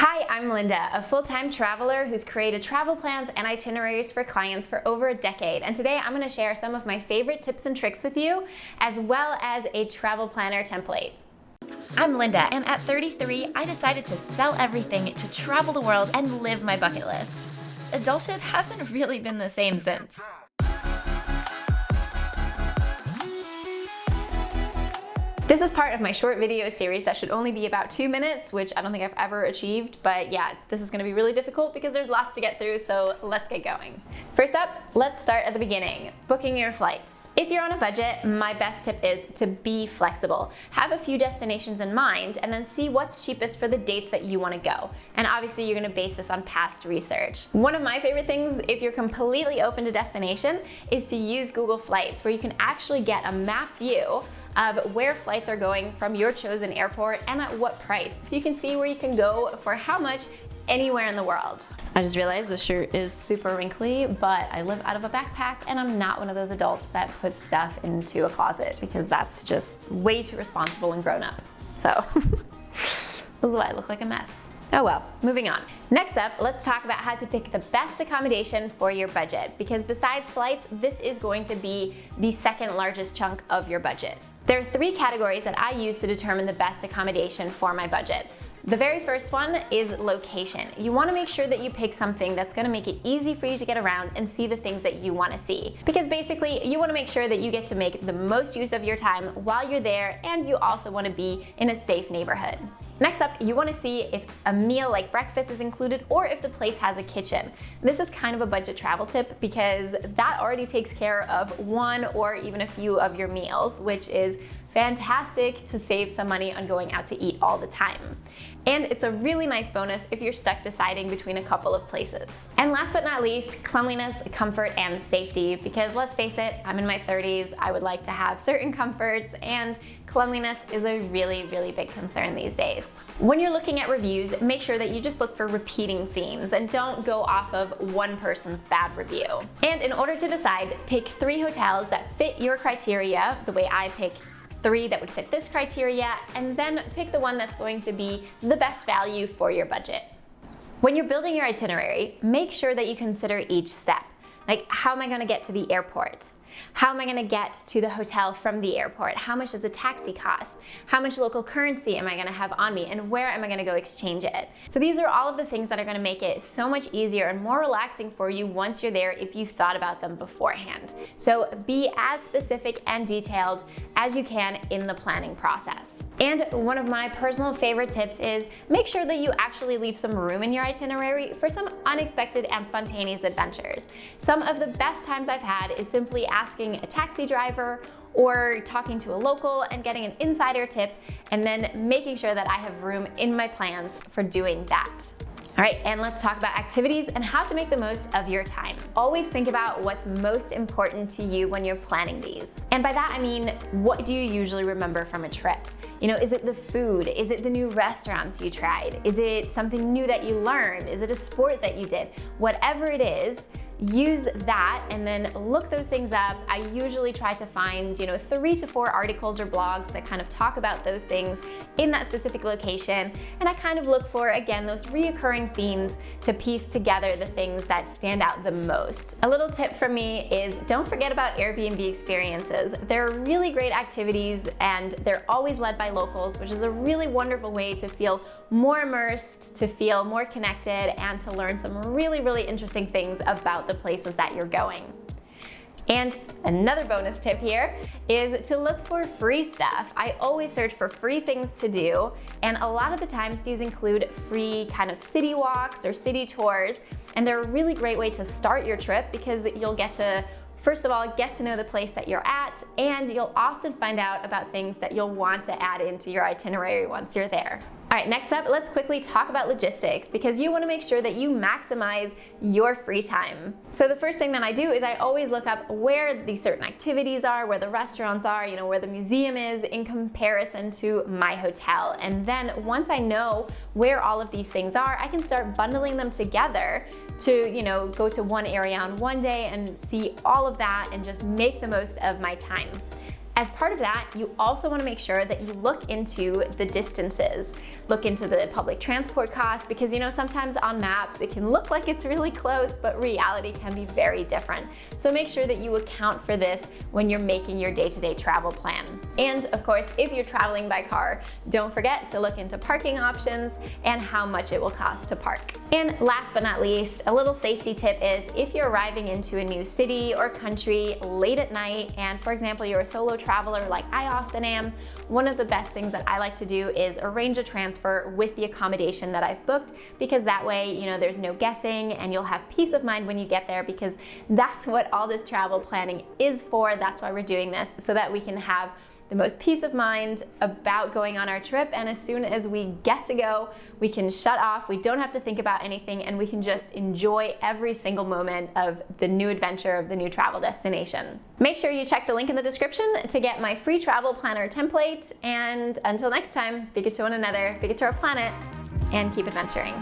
Hi, I'm Linda, a full-time traveler who's created travel plans and itineraries for clients for over a decade. And today I'm going to share some of my favorite tips and tricks with you, as well as a travel planner template. I'm Linda, and at 33, I decided to sell everything to travel the world and live my bucket list. Adulthood hasn't really been the same since. This is part of my short video series that should only be about 2 minutes, which I don't think I've ever achieved, but yeah, this is gonna be really difficult because there's lots to get through, so let's get going. First up, let's start at the beginning, booking your flights. If you're on a budget, my best tip is to be flexible. Have a few destinations in mind and then see what's cheapest for the dates that you wanna go. And obviously you're gonna base this on past research. One of my favorite things, if you're completely open to destination, is to use Google Flights, where you can actually get a map view of where flights are going from your chosen airport and at what price. So you can see where you can go for how much anywhere in the world. I just realized this shirt is super wrinkly, but I live out of a backpack and I'm not one of those adults that puts stuff into a closet because that's just way too responsible and grown up. So this is why I look like a mess. Oh well, moving on. Next up, let's talk about how to pick the best accommodation for your budget, because besides flights, this is going to be the second largest chunk of your budget. There are 3 categories that I use to determine the best accommodation for my budget. The very first one is location. You want to make sure that you pick something that's going to make it easy for you to get around and see the things that you want to see. Because basically, you want to make sure that you get to make the most use of your time while you're there, and you also want to be in a safe neighborhood. Next up, you want to see if a meal like breakfast is included or if the place has a kitchen. This is kind of a budget travel tip because that already takes care of one or even a few of your meals, which is fantastic to save some money on going out to eat all the time. And it's a really nice bonus if you're stuck deciding between a couple of places. And last but not least, cleanliness, comfort, and safety, because let's face it, I'm in my 30s, I would like to have certain comforts, and cleanliness is a really, really big concern these days. When you're looking at reviews, make sure that you just look for repeating themes and don't go off of one person's bad review. And in order to decide, pick 3 hotels that fit your criteria, the way I pick 3 that would fit this criteria, and then pick the one that's going to be the best value for your budget. When you're building your itinerary, make sure that you consider each step. Like, how am I going to get to the airport? How am I going to get to the hotel from the airport? How much does a taxi cost? How much local currency am I going to have on me? And where am I going to go exchange it? So these are all of the things that are going to make it so much easier and more relaxing for you once you're there if you've thought about them beforehand. So be as specific and detailed as you can in the planning process. And one of my personal favorite tips is make sure that you actually leave some room in your itinerary for some unexpected and spontaneous adventures. Some of the best times I've had is simply asking a taxi driver or talking to a local and getting an insider tip, and then making sure that I have room in my plans for doing that. All right, and let's talk about activities and how to make the most of your time. Always think about what's most important to you when you're planning these. And by that, I mean, what do you usually remember from a trip? You know, is it the food? Is it the new restaurants you tried? Is it something new that you learned? Is it a sport that you did? Whatever it is, use that and then look those things up. I usually try to find, 3 to 4 articles or blogs that kind of talk about those things in that specific location. And I kind of look for, again, those reoccurring themes to piece together the things that stand out the most. A little tip from me is don't forget about Airbnb experiences. They're really great activities and they're always led by locals, which is a really wonderful way to feel more immersed, to feel more connected, and to learn some really, really interesting things about the places that you're going. And another bonus tip here is to look for free stuff. I always search for free things to do, and a lot of the times these include free kind of city walks or city tours, and they're a really great way to start your trip because you'll get to, first of all, get to know the place that you're at, and you'll often find out about things that you'll want to add into your itinerary once you're there. All right, next up, let's quickly talk about logistics, because you want to make sure that you maximize your free time. So the first thing that I do is I always look up where the certain activities are, where the restaurants are, where the museum is in comparison to my hotel. And then once I know where all of these things are, I can start bundling them together to, go to one area on one day and see all of that and just make the most of my time. As part of that, you also want to make sure that you look into the distances. Look into the public transport costs, because sometimes on maps it can look like it's really close, but reality can be very different. So make sure that you account for this when you're making your day-to-day travel plan. And of course, if you're traveling by car, don't forget to look into parking options and how much it will cost to park. And last but not least, a little safety tip is if you're arriving into a new city or country late at night, and for example, you're a solo traveler like I often am, one of the best things that I like to do is arrange a transfer with the accommodation that I've booked, because that way, there's no guessing and you'll have peace of mind when you get there, because that's what all this travel planning is for. That's why we're doing this, so that we can have the most peace of mind about going on our trip, and as soon as we get to go, we can shut off, we don't have to think about anything, and we can just enjoy every single moment of the new adventure, of the new travel destination. Make sure you check the link in the description to get my free travel planner template, and until next time, be good to one another, be good to our planet, and keep adventuring.